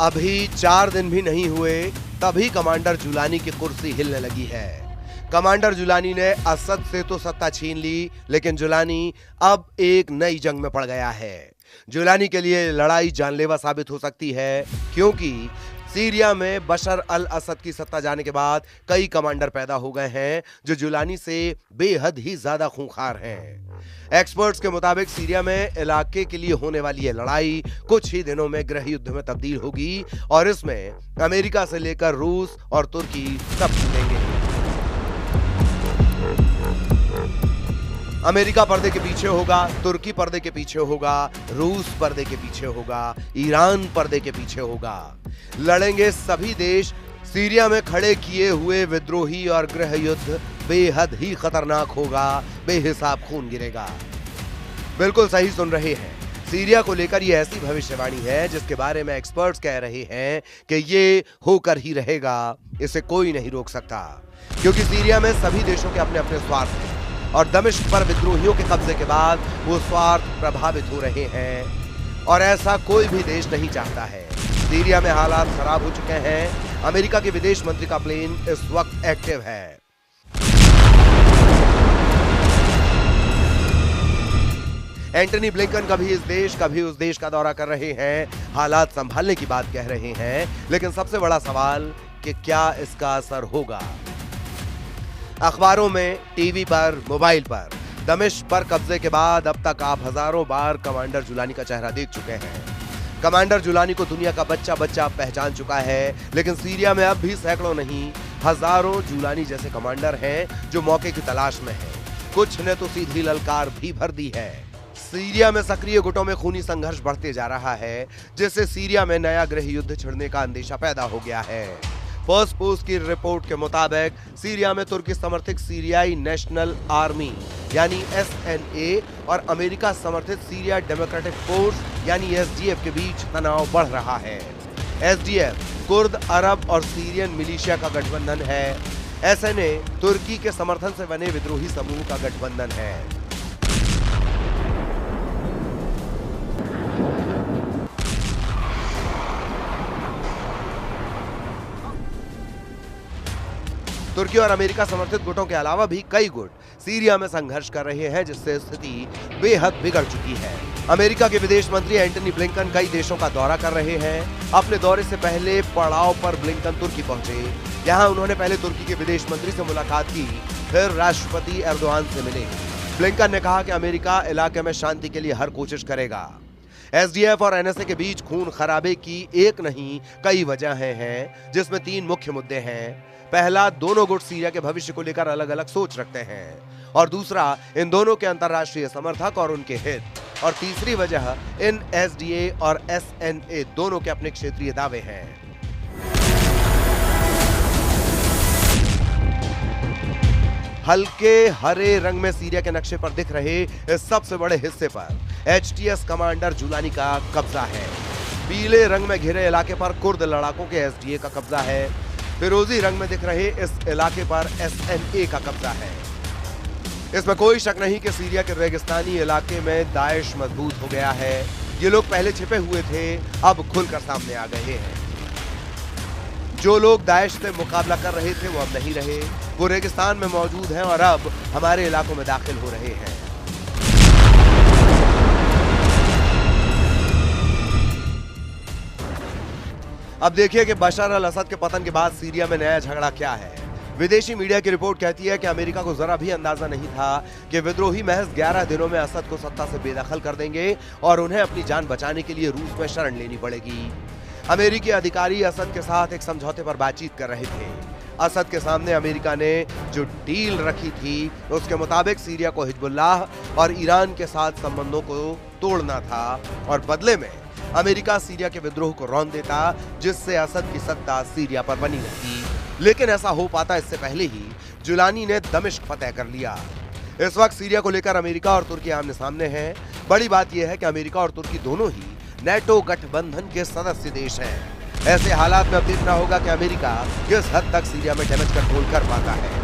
अभी 4 दिन भी नहीं हुए तभी कमांडर जुलानी की कुर्सी हिलने लगी है। कमांडर जुलानी ने असद से तो सत्ता छीन ली, लेकिन जुलानी अब एक नई जंग में पड़ गया है। जुलानी के लिए लड़ाई जानलेवा साबित हो सकती है, क्योंकि सीरिया में बशर अल असद की सत्ता जाने के बाद कई कमांडर पैदा हो गए हैं जो जुलानी से बेहद ही ज्यादा खूंखार हैं। एक्सपर्ट्स के मुताबिक सीरिया में इलाके के लिए होने वाली यह लड़ाई कुछ ही दिनों में गृह युद्ध में तब्दील होगी और इसमें अमेरिका से लेकर रूस और तुर्की सब जीतेंगे। अमेरिका पर्दे के पीछे होगा, तुर्की पर्दे के पीछे होगा, रूस पर्दे के पीछे होगा, ईरान पर्दे के पीछे होगा। लड़ेंगे सभी देश। सीरिया में खड़े किए हुए विद्रोही और गृह युद्ध बेहद ही खतरनाक होगा, बेहिसाब खून गिरेगा। बिल्कुल सही सुन रहे हैं, सीरिया को लेकर ये ऐसी भविष्यवाणी है जिसके बारे में एक्सपर्ट्स कह रहे हैं कि ये होकर ही रहेगा, इसे कोई नहीं रोक सकता, क्योंकि सीरिया में सभी देशों के अपने अपने स्वार्थ हैं और दमिश्क पर विद्रोहियों के कब्जे के बाद वो स्वार्थ प्रभावित हो रहे हैं और ऐसा कोई भी देश नहीं चाहता है। सीरिया में हालात खराब हो चुके हैं। अमेरिका के विदेश मंत्री का प्लेन इस वक्त एक्टिव है। एंटनी ब्लिंकन कभी इस देश कभी उस देश का दौरा कर रहे हैं, हालात संभालने की बात कह रहे हैं, लेकिन सबसे बड़ा सवाल कि क्या इसका असर होगा। अखबारों में, टीवी पर, मोबाइल पर दमिश्क पर कब्जे के बाद अब तक आप हजारों बार कमांडर जुलानी का चेहरा देख चुके हैं। कमांडर जुलानी को दुनिया का बच्चा बच्चा पहचान चुका है, लेकिन सीरिया में अब भी सैकड़ों नहीं हजारों जुलानी जैसे कमांडर हैं जो मौके की तलाश में हैं। कुछ ने तो सीधी ललकार भी भर दी है। सीरिया में सक्रिय गुटों में खूनी संघर्ष बढ़ते जा रहा है, जिससे सीरिया में नया गृह युद्ध छिड़ने का अंदेशा पैदा हो गया है। फर्स्ट पोस्ट की रिपोर्ट के मुताबिक सीरिया में तुर्की समर्थित सीरियाई नेशनल आर्मी यानी SNA और अमेरिका समर्थित सीरिया डेमोक्रेटिक फोर्स यानी SDF के बीच तनाव बढ़ रहा है। SDF कुर्द, अरब और सीरियन मिलिशिया का गठबंधन है। SNA तुर्की के समर्थन से बने विद्रोही समूह का गठबंधन है। तुर्की और अमेरिका समर्थित गुटों के अलावा भी कई गुट सीरिया में संघर्ष कर रहे हैं, जिससे स्थिति बेहद बिगड़ चुकी है। अमेरिका के विदेश मंत्री एंटनी ब्लिंकन कई देशों का दौरा कर रहे हैं। अपने दौरे से पहले पड़ाव पर ब्लिंकन तुर्की पहुंचे। यहां उन्होंने पहले तुर्की के विदेश मंत्री से मुलाकात की, फिर राष्ट्रपति एर्दोआन से मिले। ब्लिंकन ने कहा कि अमेरिका इलाके में शांति के लिए हर कोशिश करेगा। SDF और NSA के बीच खून खराबे की एक नहीं कई वजहें हैं, जिसमें 3 मुख्य मुद्दे हैं। पहला, दोनों गुट सीरिया के भविष्य को लेकर अलग अलग सोच रखते हैं, और दूसरा, इन दोनों के अंतर्राष्ट्रीय समर्थक और उनके हित, और तीसरी वजह, इन SDA और SNA दोनों के अपने क्षेत्रीय दावे हैं। हल्के हरे रंग में सीरिया के नक्शे पर दिख रहे इस सबसे बड़े हिस्से पर HTS कमांडर जुलानी का कब्जा है। पीले रंग में घिरे इलाके पर कुर्द लड़ाकों के SDA का कब्जा है। फिरोजी रंग में दिख रहे इस इलाके पर SNA का कब्जा है। इसमें कोई शक नहीं कि सीरिया के रेगिस्तानी इलाके में दाइश मजबूत हो गया है। ये लोग पहले छिपे हुए थे, अब खुलकर सामने आ गए हैं। जो लोग दाइश से मुकाबला कर रहे थे वो अब नहीं रहे, वो रेगिस्तान में मौजूद हैं और अब हमारे इलाकों में दाखिल हो रहे हैं। अब देखिए कि बशर अल असद के पतन के बाद सीरिया में नया झगड़ा क्या है। विदेशी मीडिया की रिपोर्ट कहती है कि अमेरिका को जरा भी अंदाजा नहीं था कि विद्रोही महज 11 दिनों में असद को सत्ता से बेदखल कर देंगे और उन्हें अपनी जान बचाने के लिए रूस में शरण लेनी पड़ेगी। अमेरिकी अधिकारी असद के साथ एक समझौते पर बातचीत कर रहे थे। असद के सामने अमेरिका ने जो डील रखी थी उसके मुताबिक सीरिया को हिजबुल्लाह और ईरान के साथ संबंधों को तोड़ना था और बदले में अमेरिका सीरिया के विद्रोह को रौंद देता, जिससे असद की सत्ता सीरिया पर बनी रहती। लेकिन ऐसा हो पाता इससे पहले ही जुलानी ने दमिश्क फतह कर लिया। इस वक्त सीरिया को लेकर अमेरिका और तुर्की आमने सामने हैं। बड़ी बात यह है कि अमेरिका और तुर्की दोनों ही नेटो गठबंधन के सदस्य देश हैं। ऐसे हालात में अब देखना होगा कि अमेरिका किस हद तक सीरिया में डैमेज कंट्रोल कर पाता है।